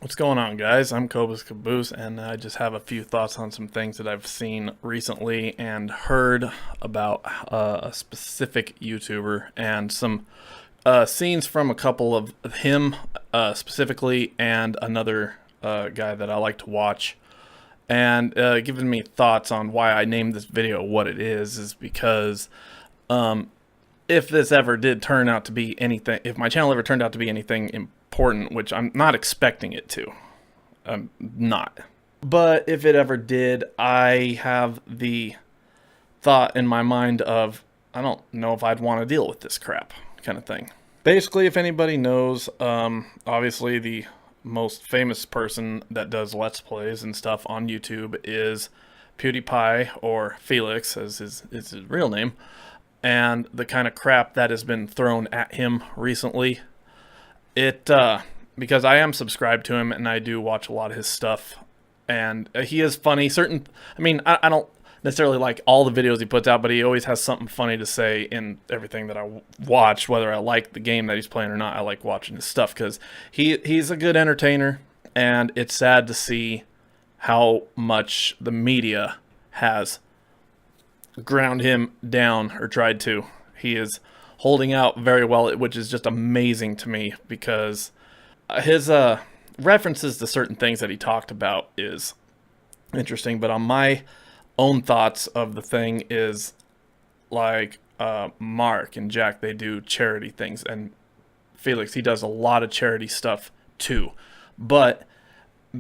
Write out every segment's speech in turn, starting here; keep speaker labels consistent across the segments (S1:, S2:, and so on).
S1: What's going on, guys? I'm Cobus Caboose, and I just have a few thoughts on some things that I've seen recently and heard about a specific YouTuber and some scenes from a couple of him specifically and another guy that I like to watch. And giving me thoughts on why I named this video what it is because if this ever did turn out to be anything, if my channel ever turned out to be anything important, which I'm not expecting it to, I'm not. But if it ever did, I have the thought in my mind of, I don't know if I'd want to deal with this crap kind of thing. Basically, if anybody knows, obviously the most famous person that does Let's Plays and stuff on YouTube is PewDiePie, or Felix as his real name, and the kind of crap that has been thrown at him recently. Because I am subscribed to him and I do watch a lot of his stuff, and he is funny. I don't necessarily like all the videos he puts out, but he always has something funny to say in everything that I watch, whether I like the game that he's playing or not. I like watching his stuff because he's a good entertainer, and it's sad to see how much the media has ground him down, or tried to. He is holding out very well, which is just amazing to me, because his references to certain things that he talked about is interesting. But on my own thoughts of the thing is, like, Mark and Jack, they do charity things, and Felix, he does a lot of charity stuff too, but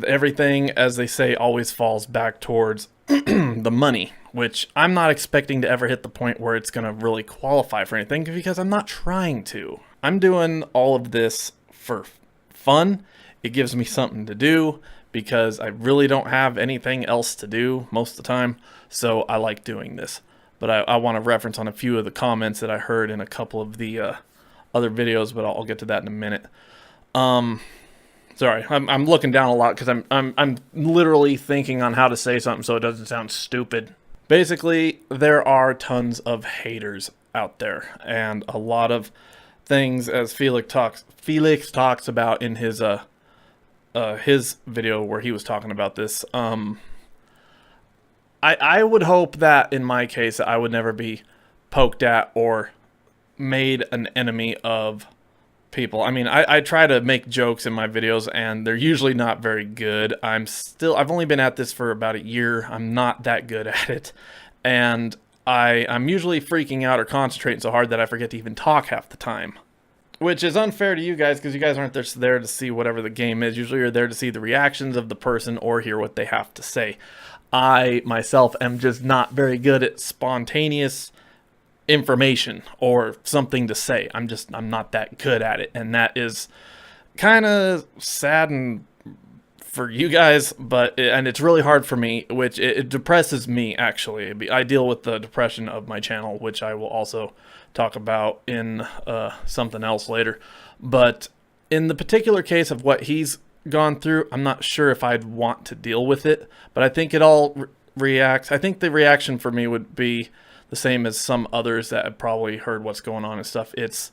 S1: everything, as they say, always falls back towards the money, which I'm not expecting to ever hit the point where it's going to really qualify for anything, because I'm not trying to. I'm doing all of this for fun. It gives me something to do because I really don't have anything else to do most of the time, so I like doing this. But I want to reference on a few of the comments that I heard in a couple of the other videos, but I'll get to that in a minute. Sorry, I'm looking down a lot because I'm literally thinking on how to say something so it doesn't sound stupid. Basically, there are tons of haters out there, and a lot of things, as Felix talks about in his video where he was talking about this. I would hope that in my case I would never be poked at or made an enemy of people. I mean, I try to make jokes in my videos, and they're usually not very good. I've only been at this for about a year. I'm not that good at it, and I'm usually freaking out or concentrating so hard that I forget to even talk half the time, which is unfair to you guys, because you guys aren't just there to see whatever the game is. Usually you're there to see the reactions of the person or hear what they have to say. I myself am just not very good at spontaneous information or something to say. I'm not that good at it, and that is kind of sad and for you guys, and it's really hard for me, which it depresses me, actually. I deal with the depression of my channel, which I will also talk about in something else later. But in the particular case of what he's gone through, I'm not sure if I'd want to deal with it, but I think it all reacts. I think the reaction for me would be the same as some others that have probably heard what's going on and stuff. It's,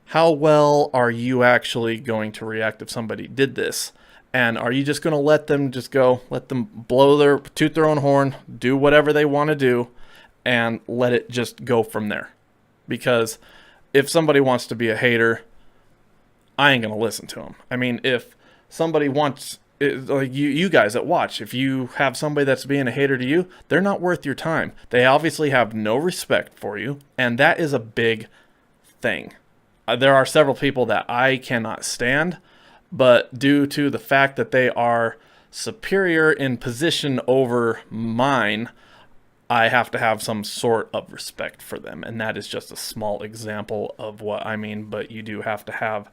S1: how well are you actually going to react if somebody did this? And are you just going to let them toot their own horn, do whatever they want to do, and let it just go from there? Because if somebody wants to be a hater, I ain't going to listen to them. I mean, if somebody wants, like you guys that watch, if you have somebody that's being a hater to you, they're not worth your time. They obviously have no respect for you, and that is a big thing. There are several people that I cannot stand, but due to the fact that they are superior in position over mine, I have to have some sort of respect for them. And that is just a small example of what I mean. But you do have to have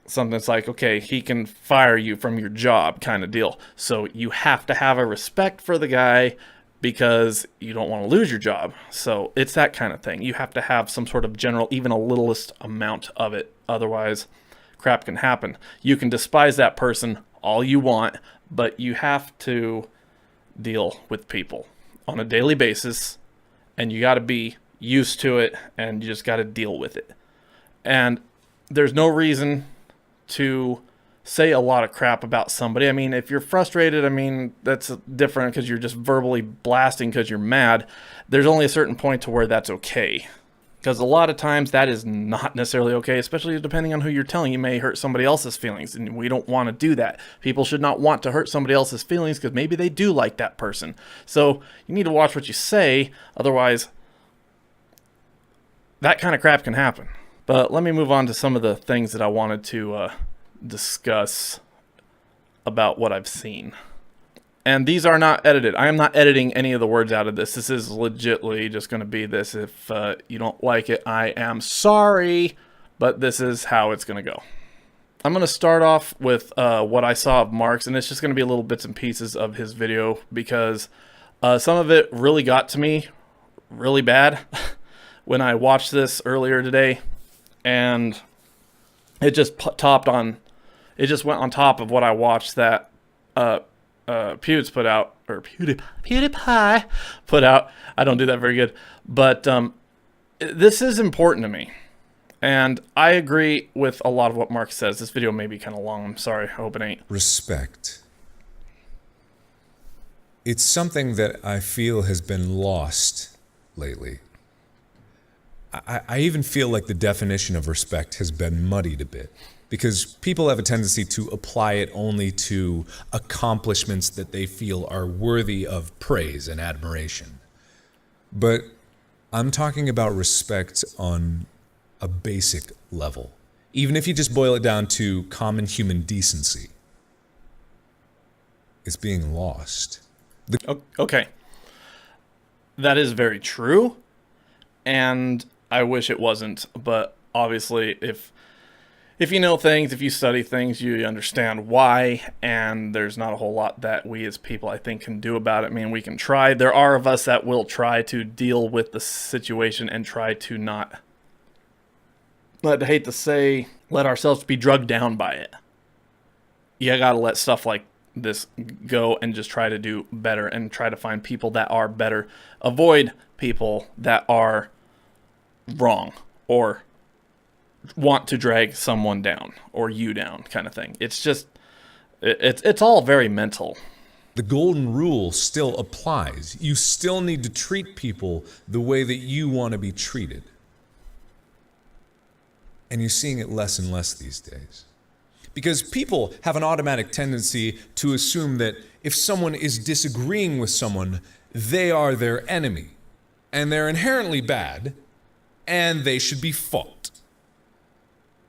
S1: something that's like, okay, he can fire you from your job kind of deal. So you have to have a respect for the guy because you don't want to lose your job. So it's that kind of thing. You have to have some sort of general, even a littlest amount of it. Otherwise, crap can happen. You can despise that person all you want, but you have to deal with people on a daily basis, and you got to be used to it, and you just got to deal with it. And there's no reason to say a lot of crap about somebody. I mean, if you're frustrated, I mean, that's different because you're just verbally blasting because you're mad. There's only a certain point to where that's okay. Because a lot of times that is not necessarily okay, especially depending on who you're telling. You may hurt somebody else's feelings, and we don't want to do that. People should not want to hurt somebody else's feelings because maybe they do like that person. So you need to watch what you say, otherwise that kind of crap can happen. But let me move on to some of the things that I wanted to discuss about what I've seen. And these are not edited. I am not editing any of the words out of this. This is legitimately just going to be this. If you don't like it, I am sorry, but this is how it's going to go. I'm going to start off with what I saw of Mark's, and it's just going to be little bits and pieces of his video because some of it really got to me really bad when I watched this earlier today, and it just it just went on top of what I watched that PewDiePie put out. I don't do that very good, but this is important to me, and I agree with a lot of what Mark says. This video may be kind of long. I'm sorry. I hope it ain't.
S2: Respect. It's something that I feel has been lost lately. I even feel like the definition of respect has been muddied a bit, because people have a tendency to apply it only to accomplishments that they feel are worthy of praise and admiration. But I'm talking about respect on a basic level, even if you just boil it down to common human decency. It's being lost.
S1: Okay. That is very true, and I wish it wasn't, but obviously if you know things, if you study things, you understand why, and there's not a whole lot that we as people, I think, can do about it. I mean, we can try. There are of us that will try to deal with the situation and try to not, I'd hate to say, let ourselves be drugged down by it. You gotta let stuff like this go and just try to do better and try to find people that are better. Avoid people that are wrong or want to drag someone down or you down kind of thing. It's just, it's all very mental.
S2: The golden rule still applies. You still need to treat people the way that you want to be treated. And you're seeing it less and less these days. Because people have an automatic tendency to assume that if someone is disagreeing with someone, they are their enemy. And they're inherently bad, and they should be fought.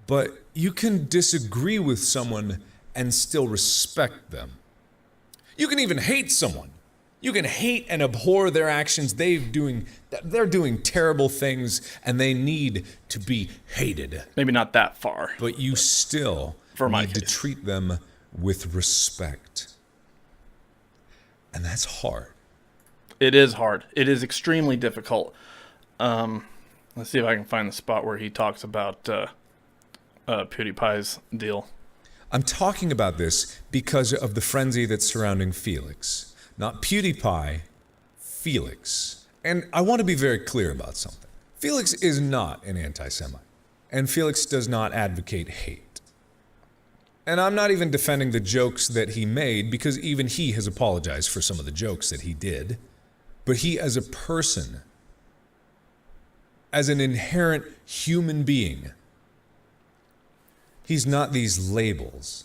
S2: But you can disagree with someone and still respect them. You can even hate someone. You can hate and abhor their actions. They're doing terrible things, and they need to be hated.
S1: Maybe not that far.
S2: But you still need to treat them with respect. And that's hard.
S1: It is hard. It is extremely difficult. Let's see if I can find the spot where he talks about PewDiePie's deal.
S2: I'm talking about this because of the frenzy that's surrounding Felix. Not PewDiePie, Felix. And I want to be very clear about something. Felix is not an anti-Semite. And Felix does not advocate hate. And I'm not even defending the jokes that he made, because even he has apologized for some of the jokes that he did. But he, as a person, as an inherent human being, he's not these labels.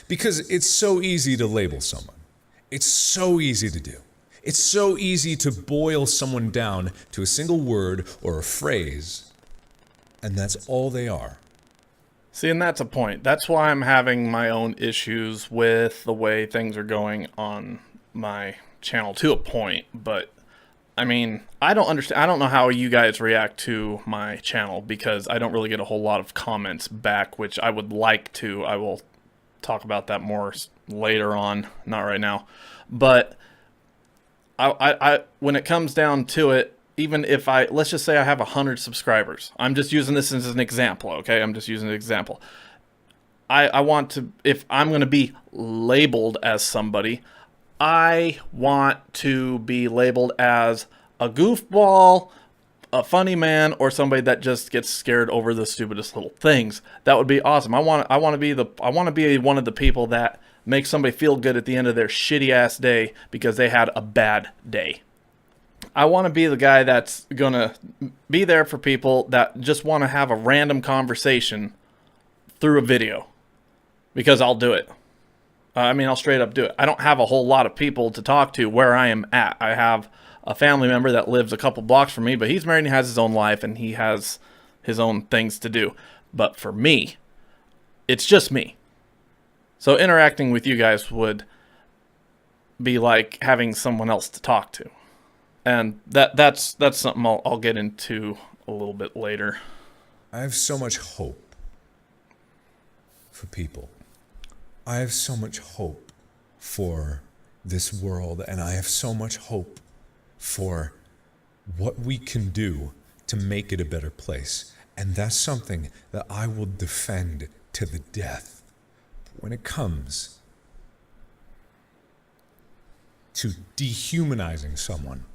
S2: Because it's so easy to label someone. It's so easy to do. It's so easy to boil someone down to a single word or a phrase, and that's all they are.
S1: See, and that's a point. That's why I'm having my own issues with the way things are going on my channel to a point, but I mean, I don't understand. I don't know how you guys react to my channel, because I don't really get a whole lot of comments back, which I would like to. I will talk about that more later on, not right now. But I when it comes down to it, even if let's just say I have 100 subscribers. I'm just using this as an example, okay? I'm just using an example. I want to, if I'm going to be labeled as somebody, I want to be labeled as a goofball, a funny man or somebody that just gets scared over the stupidest little things. That would be awesome. I want to be one of the people that makes somebody feel good at the end of their shitty ass day because they had a bad day. I want to be the guy that's going to be there for people that just want to have a random conversation through a video, because I'll do it. I'll straight up do it. I don't have a whole lot of people to talk to where I am at. I have a family member that lives a couple blocks from me, but he's married and has his own life and he has his own things to do. But for me, it's just me. So interacting with you guys would be like having someone else to talk to. And that's something I'll get into a little bit later.
S2: I have so much hope for people. I have so much hope for this world, and I have so much hope for what we can do to make it a better place. And that's something that I will defend to the death. When it comes to dehumanizing someone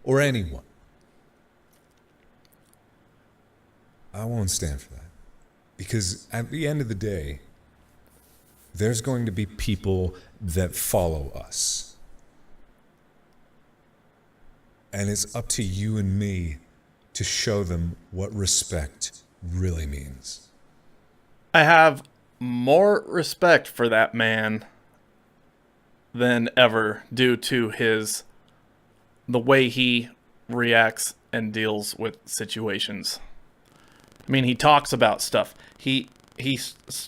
S2: or anyone, I won't stand for that. Because at the end of the day, there's going to be people that follow us. And it's up to you and me to show them what respect really means.
S1: I have more respect for that man than ever due to the way he reacts and deals with situations. I mean, he talks about stuff. He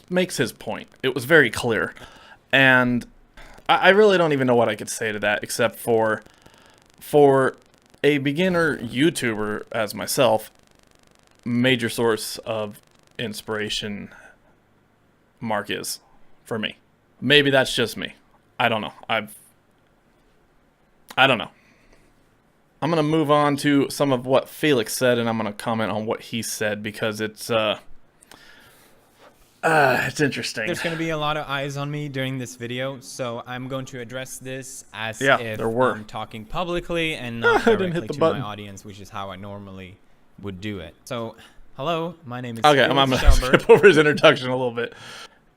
S1: makes his point. It was very clear. And I really don't even know what I could say to that, except for a beginner YouTuber as myself, major source of inspiration Mark is for me. Maybe that's just me. I don't know. I don't know. I'm going to move on to some of what Felix said, and I'm going to comment on what he said because it's interesting.
S3: There's going to be a lot of eyes on me during this video, so I'm going to address this as if
S1: there were.
S3: I'm talking publicly and not directly to
S1: button.
S3: my audience, which is how I normally would do it. So, hello, my name is
S1: Okay, I'm going to skip over his introduction a little bit.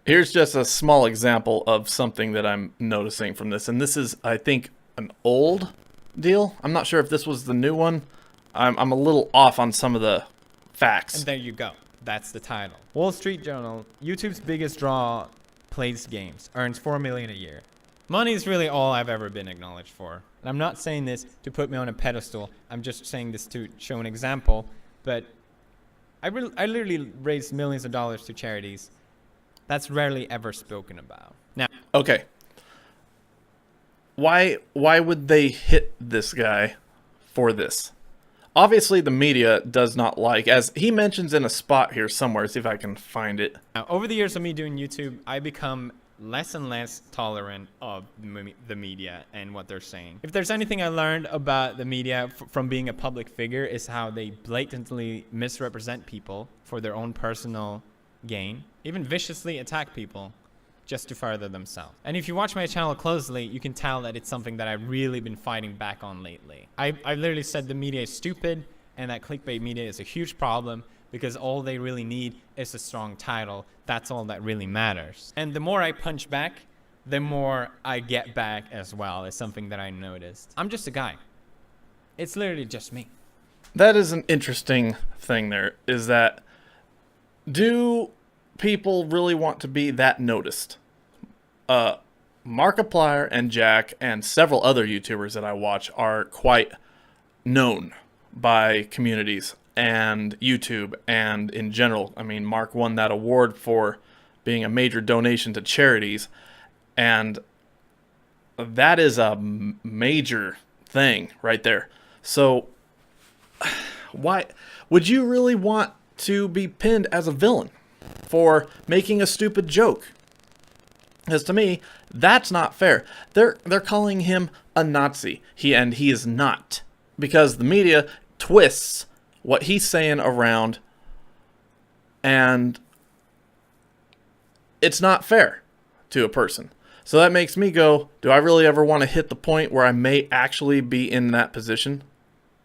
S1: Here's just a small example of something that I'm noticing from this, and this is, I think, an old deal. I'm not sure if this was the new one. I'm a little off on some of the facts.
S3: And there you go. That's the title. Wall Street Journal, YouTube's biggest draw plays games, earns $4 million a year. Money is really all I've ever been acknowledged for. And I'm not saying this to put me on a pedestal. I'm just saying this to show an example. But I literally raised millions of dollars to charities. That's rarely ever spoken about. Now,
S1: okay. Why would they hit this guy for this? Obviously, the media does not like, as he mentions in a spot here somewhere, see if I can find it.
S3: Now, over the years of me doing YouTube, I become less and less tolerant of the media and what they're saying. If there's anything I learned about the media from being a public figure is how they blatantly misrepresent people for their own personal gain, even viciously attack people just to further themselves. And if you watch my channel closely, you can tell that it's something that I've really been fighting back on lately. I literally said the media is stupid and that clickbait media is a huge problem because all they really need is a strong title. That's all that really matters. And the more I punch back, the more I get back as well. It's something that I noticed. I'm just a guy. It's literally just me.
S1: That is an interesting thing there, is that do people really want to be that noticed? Markiplier and Jack and several other YouTubers that I watch are quite known by communities and YouTube and in general. I mean, Mark won that award for being a major donation to charities, and that is a major thing right there. So why would you really want to be pinned as a villain for making a stupid joke? Because to me, that's not fair. They're calling him a Nazi. He is not. Because the media twists what he's saying around, and it's not fair to a person. So that makes me go, do I really ever want to hit the point where I may actually be in that position?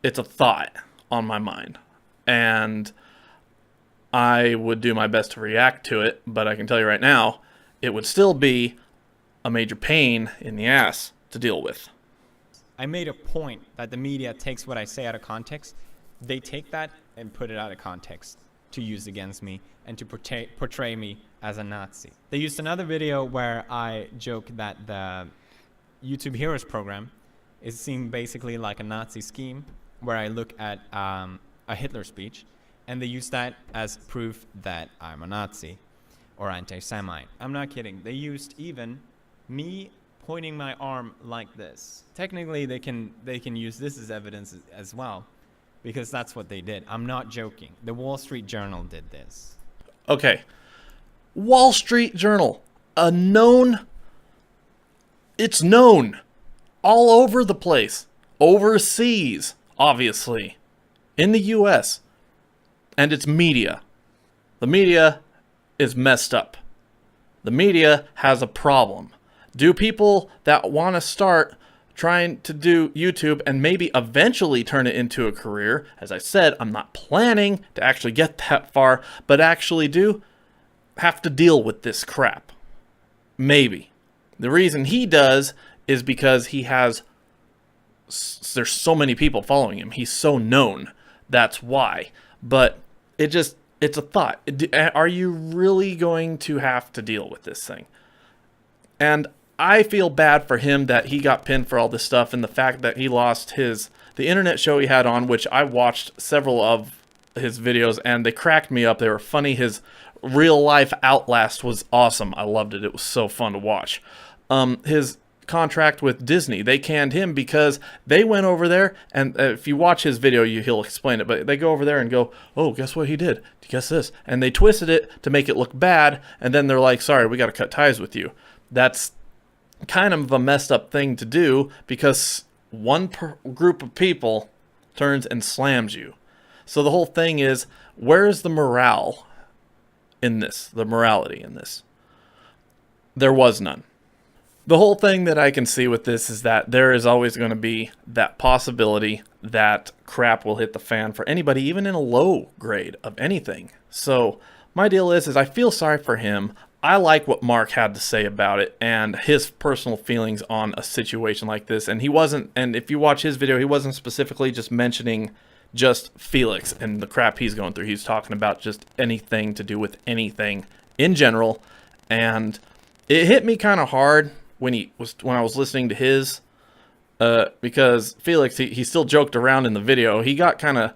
S1: It's a thought on my mind. And I would do my best to react to it, but I can tell you right now, it would still be a major pain in the ass to deal with.
S3: I made a point that the media takes what I say out of context. They take that and put it out of context to use against me and to portray me as a Nazi. They used another video where I joke that the YouTube Heroes program is seen basically like a Nazi scheme, where I look at a Hitler speech, and they use that as proof that I'm a Nazi or anti-Semite. I'm not kidding. They used even me pointing my arm like this. Technically, they can use this as evidence as well, because that's what they did. I'm not joking. The Wall Street Journal did this.
S1: Okay. Wall Street Journal, it's known all over the place, overseas, obviously, in the US, and it's media. The media is messed up. The media has a problem. Do people that want to start trying to do YouTube and maybe eventually turn it into a career, as I said, I'm not planning to actually get that far, but actually do have to deal with this crap? Maybe. The reason he does is because there's so many people following him. He's so known. That's why. But it's a thought. Are you really going to have to deal with this thing? And I feel bad for him that he got pinned for all this stuff, and the fact that he lost the internet show he had on, which I watched several of his videos, and they cracked me up. They were funny. His real life Outlast was awesome. I loved it. It was so fun to watch. His contract with Disney, they canned him because they went over there, and if you watch his video, he'll explain it, but they go over there and go, oh, guess what he did? Guess this. And they twisted it to make it look bad, and then they're like, sorry, we got to cut ties with you. That's kind of a messed up thing to do, because one group of people turns and slams you. So the whole thing is, where's the morale in this? The morality in this? There was none. The whole thing that I can see with this is that there is always going to be that possibility that crap will hit the fan for anybody, even in a low grade of anything. So my deal is I feel sorry for him. I like what Mark had to say about it and his personal feelings on a situation like this. And if you watch his video, he wasn't specifically just mentioning just Felix and the crap he's going through. He's talking about just anything to do with anything in general. And it hit me kind of hard when I was listening to his, because Felix, he still joked around in the video. He had a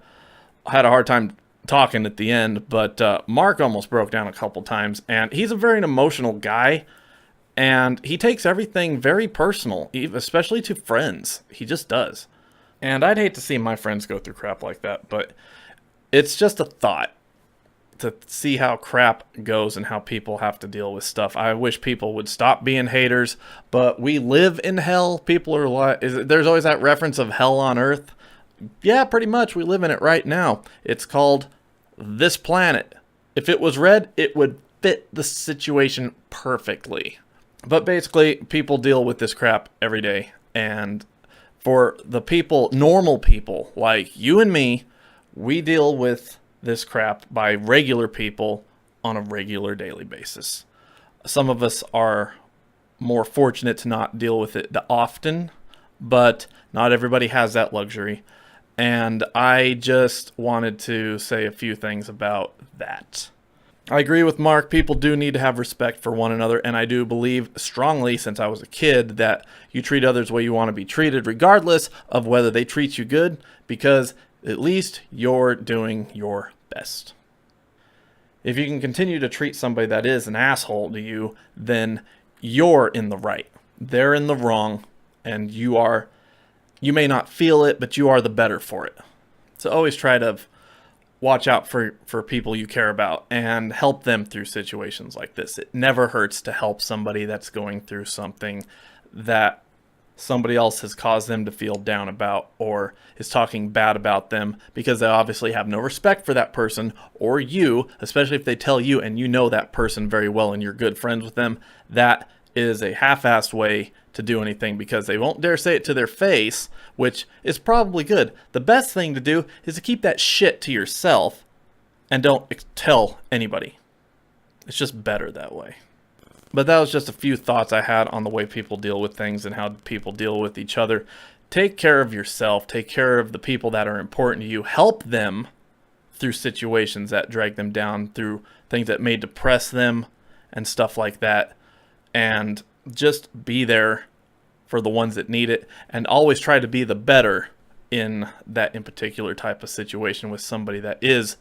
S1: hard time talking at the end, but Mark almost broke down a couple times, and he's a very emotional guy, and he takes everything very personal, especially to friends. He just does. And I'd hate to see my friends go through crap like that, but it's just a thought to see how crap goes and how people have to deal with stuff. I wish people would stop being haters, but we live in hell. People are like, there's always that reference of hell on earth. Yeah, pretty much. We live in it right now. It's called this planet. If it was red, it would fit the situation perfectly. But basically, people deal with this crap every day. And for the people, normal people like you and me, we deal with this crap by regular people on a regular daily basis. Some of us are more fortunate to not deal with it often, but not everybody has that luxury. And I just wanted to say a few things about that. I agree with Mark. People do need to have respect for one another, and I do believe strongly, since I was a kid, that you treat others the way you want to be treated, regardless of whether they treat you good, because at least you're doing your best. If you can continue to treat somebody that is an asshole to you, then you're in the right. They're in the wrong, and you may not feel it, but you are the better for it. So always try to watch out for people you care about and help them through situations like this. It never hurts to help somebody that's going through something that somebody else has caused them to feel down about or is talking bad about them, because they obviously have no respect for that person or you, especially if they tell you and you know that person very well and you're good friends with them. That is a half-assed way to do anything, because they won't dare say it to their face, which is probably good. The best thing to do is to keep that shit to yourself and don't tell anybody. It's just better that way. But that was just a few thoughts I had on the way people deal with things and how people deal with each other. Take care of yourself. Take care of the people that are important to you. Help them through situations that drag them down, through things that may depress them and stuff like that. And just be there for the ones that need it. And always try to be the better in that in particular type of situation with somebody that is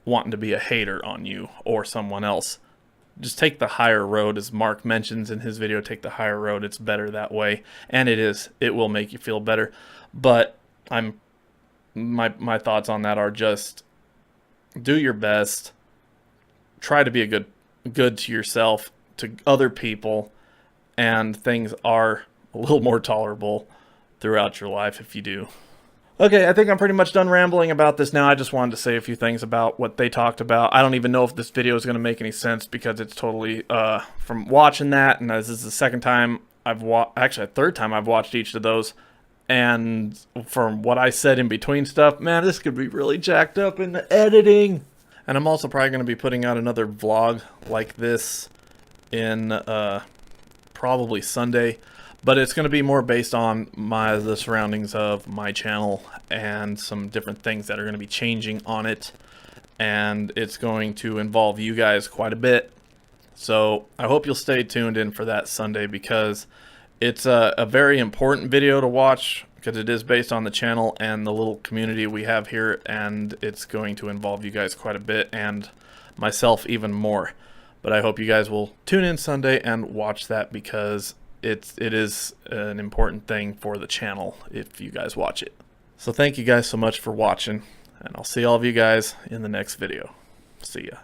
S1: wanting to be a hater on you or someone else. Just take the higher road, as Mark mentions in his video. Take the higher road. It's better that way, and it will make you feel better. But my thoughts on that are just do your best. Try to be a good to yourself, to other people, and things are a little more tolerable throughout your life if you do. Okay, I think I'm pretty much done rambling about this now. I just wanted to say a few things about what they talked about. I don't even know if this video is going to make any sense, because it's totally from watching that, and this is the second time actually a third time I've watched each of those, and from what I said in between stuff, man, this could be really jacked up in the editing. And I'm also probably going to be putting out another vlog like this in probably Sunday. But it's going to be more based on the surroundings of my channel and some different things that are going to be changing on it. And it's going to involve you guys quite a bit. So I hope you'll stay tuned in for that Sunday, because it's a very important video to watch, because it is based on the channel and the little community we have here. And it's going to involve you guys quite a bit, and myself even more. But I hope you guys will tune in Sunday and watch that, because it is an important thing for the channel if you guys watch it. So thank you guys so much for watching, and I'll see all of you guys in the next video. See ya.